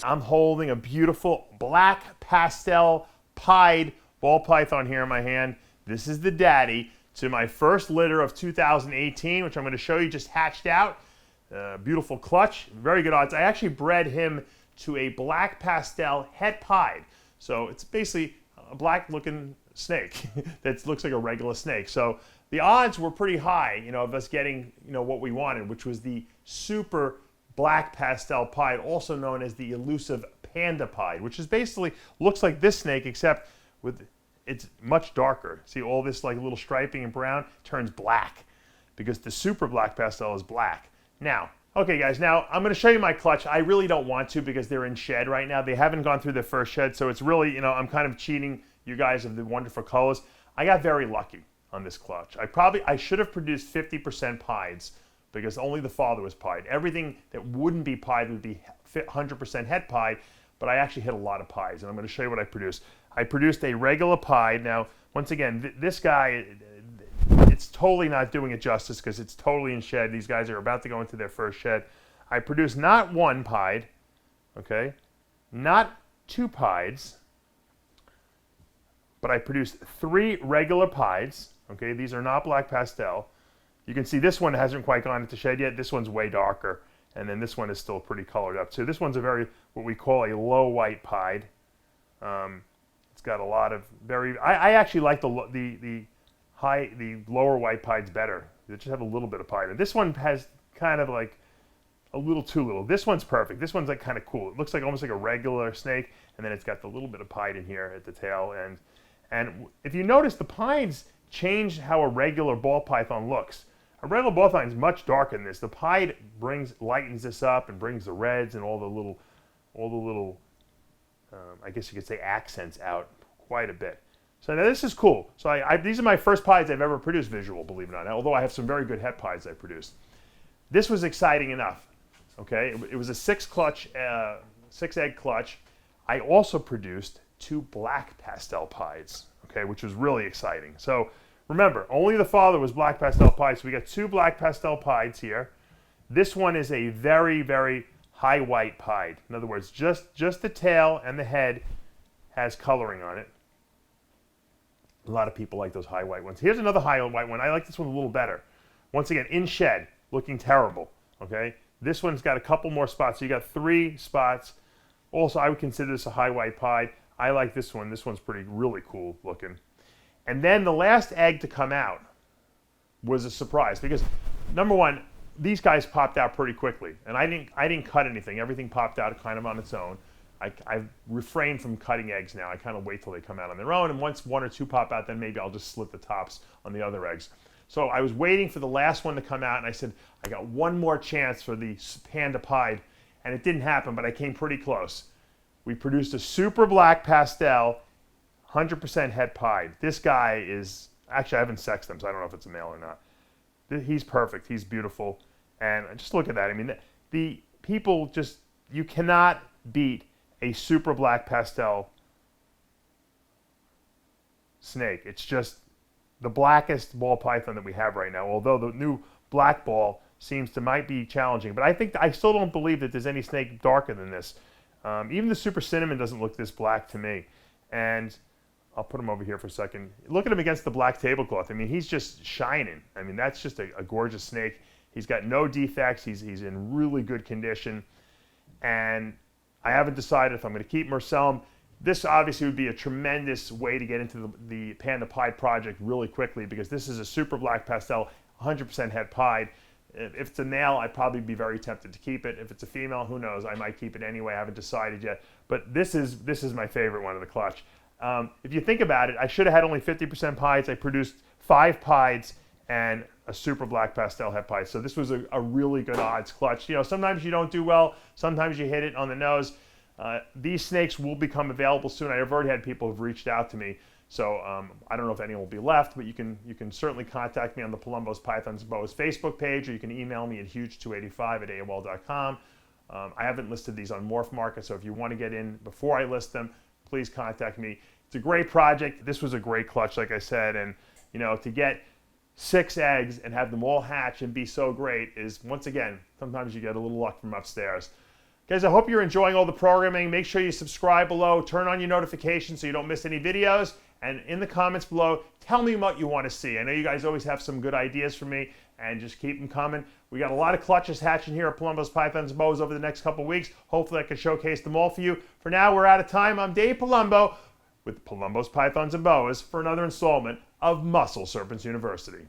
I'm holding a beautiful Black Pastel Pied ball python here in my hand. This is the daddy to my first litter of 2018, which I'm going to show you just hatched out. Beautiful clutch, very good odds. I actually bred him to a Black Pastel Het Pied. So it's basically a black looking snake that looks like a regular snake. So the odds were pretty high, of us getting, what we wanted, which was the super Black Pastel Pied, also known as the elusive Panda Pied, which is basically looks like this snake, except it's much darker. See all this like little striping and brown turns black because the super Black Pastel is black. Now, okay guys, now I'm going to show you my clutch. I really don't want to because they're in shed right now. They haven't gone through their first shed, so it's really, I'm kind of cheating you guys of the wonderful colors. I got very lucky on this clutch. I should have produced 50% pieds because only the father was pied. Everything that wouldn't be pied would be 100% Het Pied, but I actually hit a lot of pieds, and I'm going to show you what I produced. I produced a regular pied. Now, once again, this guy, it's totally not doing it justice because it's totally in shed. These guys are about to go into their first shed. I produced not one pied, okay, not two pieds, but I produced 3 regular pieds. Okay, these are not Black Pastel. You can see this one hasn't quite gone into shed yet. This one's way darker, and then this one is still pretty colored up too. This one's a very, what we call a low white pied. It's got a lot of I actually like the lower white pieds better. They just have a little bit of pied. And this one has kind of like a little too little. This one's perfect. This one's like kind of cool. It looks like almost like a regular snake, and then it's got the little bit of pied in here at the tail. And if you notice, the pieds change how a regular ball python looks. A regular ball python is much darker than this. The pied lightens this up and brings the reds and all the little I guess you could say accents out quite a bit. So now this is cool. So these are my first pieds I've ever produced visual, believe it or not. Although I have some very good Het pieds I produced. This was exciting enough. Okay, it was a 6-egg clutch. I also produced 2 Black Pastel Pieds. Okay, which was really exciting. So remember, only the father was Black Pastel Pied, so we got 2 Black Pastel Pieds here. This one is a very, very high white pied. In other words, just the tail and the head has coloring on it. A lot of people like those high white ones. Here's another high white one. I like this one a little better. Once again, in shed, looking terrible. Okay, this one's got a couple more spots. So you got 3 spots. Also, I would consider this a high white pied. I like this one. This one's really cool looking. And then the last egg to come out was a surprise because, number one, these guys popped out pretty quickly, and I didn't cut anything. Everything popped out kind of on its own. I've refrained from cutting eggs now. I kind of wait till they come out on their own, and once 1 or 2 pop out, then maybe I'll just slit the tops on the other eggs. So I was waiting for the last one to come out, and I said, I got one more chance for the Panda Pied, and it didn't happen, but I came pretty close. We produced a super Black Pastel, 100% Het Pied. This guy is, actually I haven't sexed him, so I don't know if it's a male or not. He's perfect, he's beautiful, and just look at that. I mean, the people just, you cannot beat a super Black Pastel snake. It's just the blackest ball python that we have right now, although the new black ball might be challenging, but I still don't believe that there's any snake darker than this. Even the Super Cinnamon doesn't look this black to me. And I'll put him over here for a second. Look at him against the black tablecloth. I mean, he's just shining. I mean, that's just a gorgeous snake. He's got no defects. He's in really good condition. And I haven't decided if I'm going to keep him or sell him. This obviously would be a tremendous way to get into the Panda Pied project really quickly because this is a super Black Pastel, 100% Het Pied. If it's a male, I'd probably be very tempted to keep it. If it's a female, who knows? I might keep it anyway. I haven't decided yet. But this is my favorite one of the clutch. If you think about it, I should have had only 50% pieds. I produced 5 pieds and a super Black Pastel Het Pied. So this was a really good odds clutch. Sometimes you don't do well. Sometimes you hit it on the nose. These snakes will become available soon. I've already had people who've reached out to me. So I don't know if any will be left, but you can certainly contact me on the Palumbo's Pythons Boas Facebook page, or you can email me at huge285@AOL.com. I haven't listed these on Morph Market, so if you want to get in before I list them, please contact me. It's a great project. This was a great clutch, like I said, and to get 6 eggs and have them all hatch and be so great is, once again, sometimes you get a little luck from upstairs. Guys, I hope you're enjoying all the programming. Make sure you subscribe below, turn on your notifications so you don't miss any videos, and in the comments below, tell me what you want to see. I know you guys always have some good ideas for me, and just keep them coming. We got a lot of clutches hatching here at Palumbo's Pythons and Boas over the next couple weeks. Hopefully I can showcase them all for you. For now, we're out of time. I'm Dave Palumbo with Palumbo's Pythons and Boas for another installment of Muscle Serpents University.